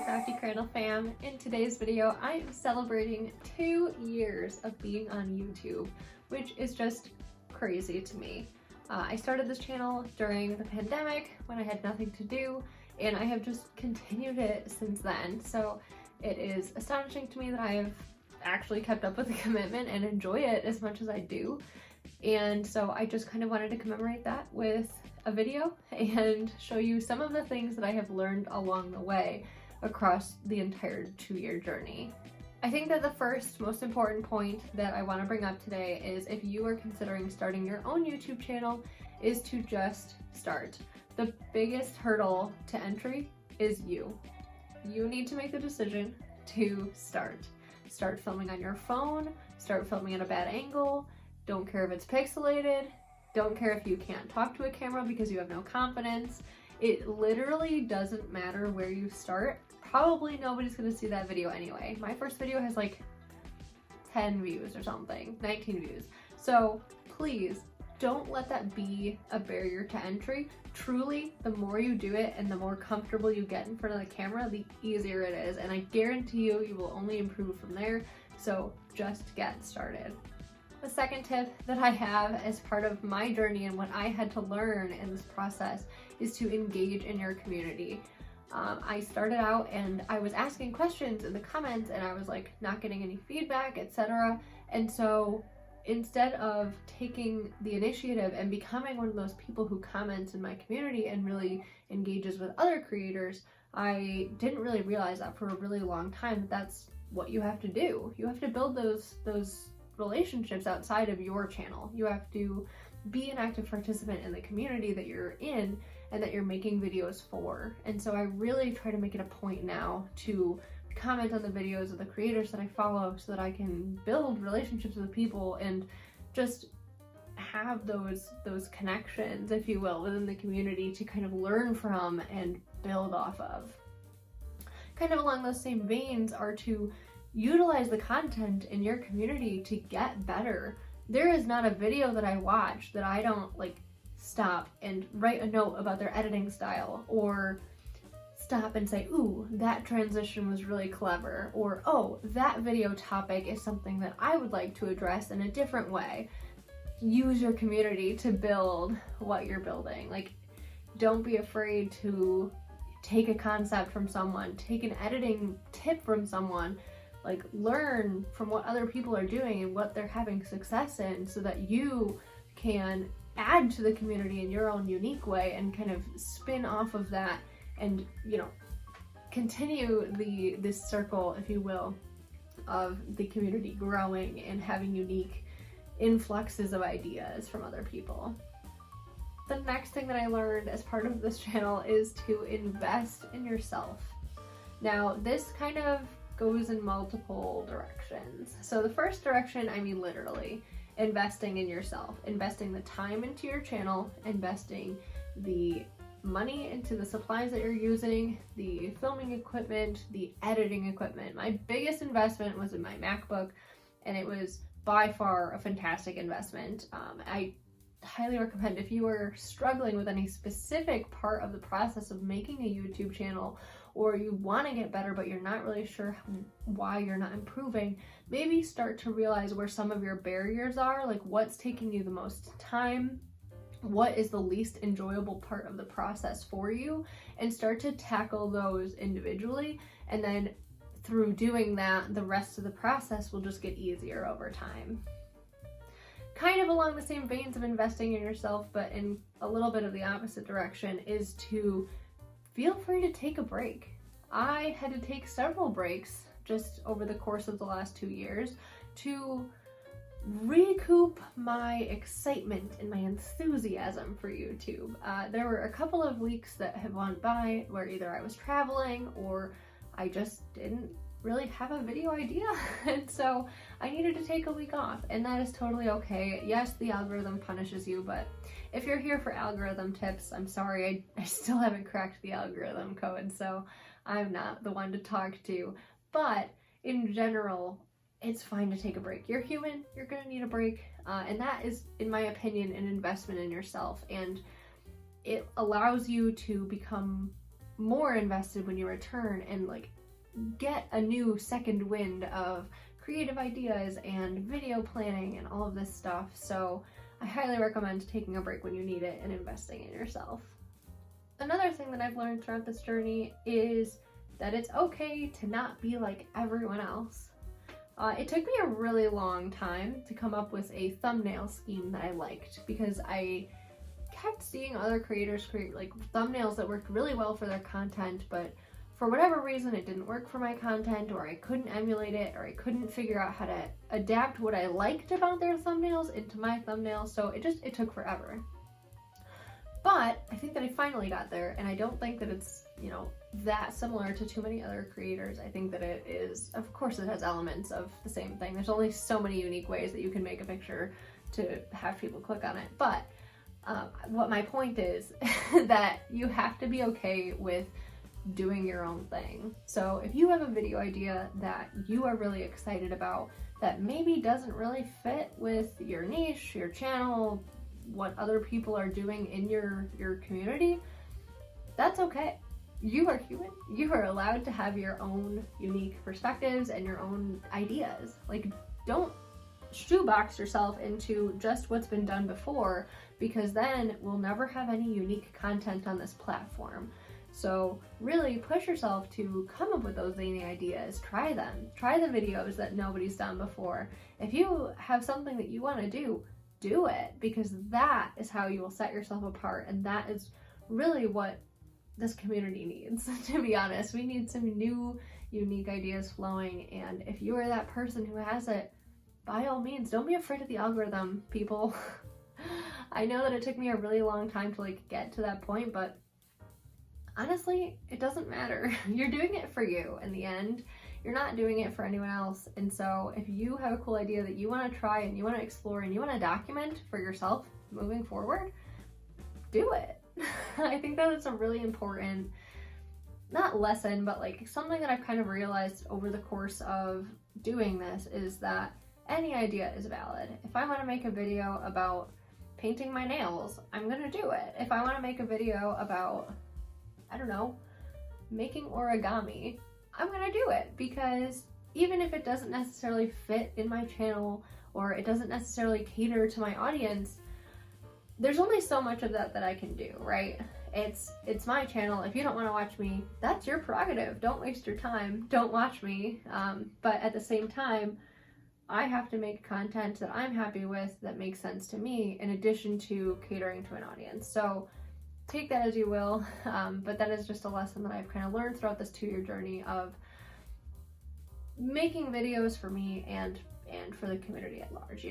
Crafty Crandall fam. In today's video, I am celebrating 2 years of being on YouTube, which is just crazy to me. I started this channel during the pandemic when I had nothing to do, and I have just continued it since then. So it is astonishing to me that I have actually kept up with the commitment and enjoy it as much as I do. And so I just kind of wanted to commemorate that with a video and show you some of the things that I have learned along the way across the entire 2-year journey. I think that the first most important point that I want to bring up today is if you are considering starting your own YouTube channel is to just start. The biggest hurdle to entry is you. You need to make the decision to start. Start filming on your phone, start filming at a bad angle, don't care if it's pixelated, don't care if you can't talk to a camera because you have no confidence. It literally doesn't matter where you start. Probably nobody's gonna see that video anyway. My first video has like 10 views or something, 19 views. So please don't let that be a barrier to entry. Truly, the more you do it and the more comfortable you get in front of the camera, the easier it is. And I guarantee you, you will only improve from there. So just get started. The second tip that I have as part of my journey and what I had to learn in this process is to engage in your community. I started out and I was asking questions in the comments and I was like not getting any feedback, etc. And so instead of taking the initiative and becoming one of those people who comments in my community and really engages with other creators, I didn't really realize that for a really long time. That's what you have to do. You have to build those relationships outside of your channel. You have to be an active participant in the community that you're in and that you're making videos for. And so I really try to make it a point now to comment on the videos of the creators that I follow so that I can build relationships with people and just have those connections, if you will, within the community to kind of learn from and build off of. Kind of along those same veins are to utilize the content in your community to get better. There is not a video that I watch that I don't like stop and write a note about their editing style, or stop and say, ooh, that transition was really clever, or oh, that video topic is something that I would like to address in a different way. Use your community to build what you're building. Like, don't be afraid to take a concept from someone, take an editing tip from someone, like learn from what other people are doing and what they're having success in so that you can add to the community in your own unique way and kind of spin off of that and, you know, continue this circle, if you will, of the community growing and having unique influxes of ideas from other people. The next thing that I learned as part of this channel is to invest in yourself. Now, this kind of goes in multiple directions. So the first direction, I mean literally, investing in yourself, investing the time into your channel, investing the money into the supplies that you're using, the filming equipment, the editing equipment. My biggest investment was in my MacBook, and it was by far a fantastic investment. I highly recommend if you are struggling with any specific part of the process of making a YouTube channel, or you want to get better but you're not really sure why you're not improving, maybe start to realize where some of your barriers are, like what's taking you the most time, what is the least enjoyable part of the process for you, and start to tackle those individually. And then through doing that, the rest of the process will just get easier over time. Kind of along the same veins of investing in yourself, but in a little bit of the opposite direction, is to feel free to take a break. I had to take several breaks just over the course of the last 2 years to recoup my excitement and my enthusiasm for YouTube. There were a couple of weeks that have gone by where either I was traveling or I just didn't really have a video idea. And so I needed to take a week off, and that is totally okay. Yes, the algorithm punishes you, but if you're here for algorithm tips, I'm sorry, I still haven't cracked the algorithm code, so I'm not the one to talk to. But in general, it's fine to take a break. You're human, you're gonna need a break, and that is, in my opinion, an investment in yourself, and it allows you to become more invested when you return and like get a new second wind of creative ideas and video planning and all of this stuff. So I highly recommend taking a break when you need it and investing in yourself. Another thing that I've learned throughout this journey is that it's okay to not be like everyone else. It took me a really long time to come up with a thumbnail scheme that I liked, because I kept seeing other creators create like thumbnails that worked really well for their content, but for whatever reason it didn't work for my content, or I couldn't emulate it, or I couldn't figure out how to adapt what I liked about their thumbnails into my thumbnails, so it took forever. But I think that I finally got there, and I don't think that it's, that similar to too many other creators. I think that it is, of course it has elements of the same thing. There's only so many unique ways that you can make a picture to have people click on it. But what my point is that you have to be okay with doing your own thing. So if you have a video idea that you are really excited about that maybe doesn't really fit with your niche, your channel, what other people are doing in your community, that's okay. You are human. You are allowed to have your own unique perspectives and your own ideas. Like, don't shoebox yourself into just what's been done before, because then we'll never have any unique content on this platform. So really push yourself to come up with those zany ideas. Try them. Try the videos that nobody's done before. If you have something that you want to do it, because that is how you will set yourself apart, and that is really what this community needs. To be honest, we need some new unique ideas flowing, and if you are that person who has it, by all means, don't be afraid of the algorithm, people. I know that it took me a really long time to like get to that point, but honestly, it doesn't matter. You're doing it for you in the end. You're not doing it for anyone else. And so if you have a cool idea that you want to try and you want to explore and you want to document for yourself moving forward, do it. I think that it's a really important, not lesson, but like something that I've kind of realized over the course of doing this is that any idea is valid. If I want to make a video about painting my nails, I'm gonna do it. If I want to make a video about, I don't know, making origami, I'm gonna do it, because even if it doesn't necessarily fit in my channel or it doesn't necessarily cater to my audience, there's only so much of that I can do, right? It's my channel. If you don't want to watch me, that's your prerogative. Don't waste your time. Don't watch me. But at the same time, I have to make content that I'm happy with, that makes sense to me, in addition to catering to an audience. So take that as you will, but that is just a lesson that I've kind of learned throughout this 2-year journey of making videos for me and for the community at large,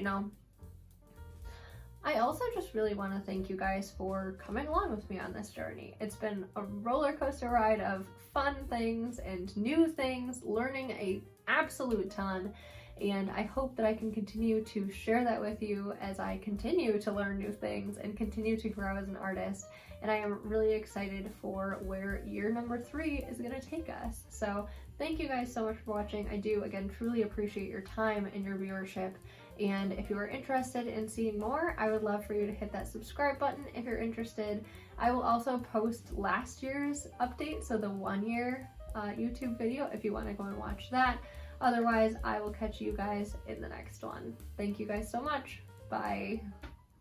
I also just really want to thank you guys for coming along with me on this journey. It's been a roller coaster ride of fun things and new things, learning an absolute ton, and I hope that I can continue to share that with you as I continue to learn new things and continue to grow as an artist. And I am really excited for where year number 3 is going to take us. So thank you guys so much for watching. I do, again, truly appreciate your time and your viewership. And if you are interested in seeing more, I would love for you to hit that subscribe button if you're interested. I will also post last year's update, so the 1-year YouTube video, if you want to go and watch that. Otherwise, I will catch you guys in the next one. Thank you guys so much. Bye.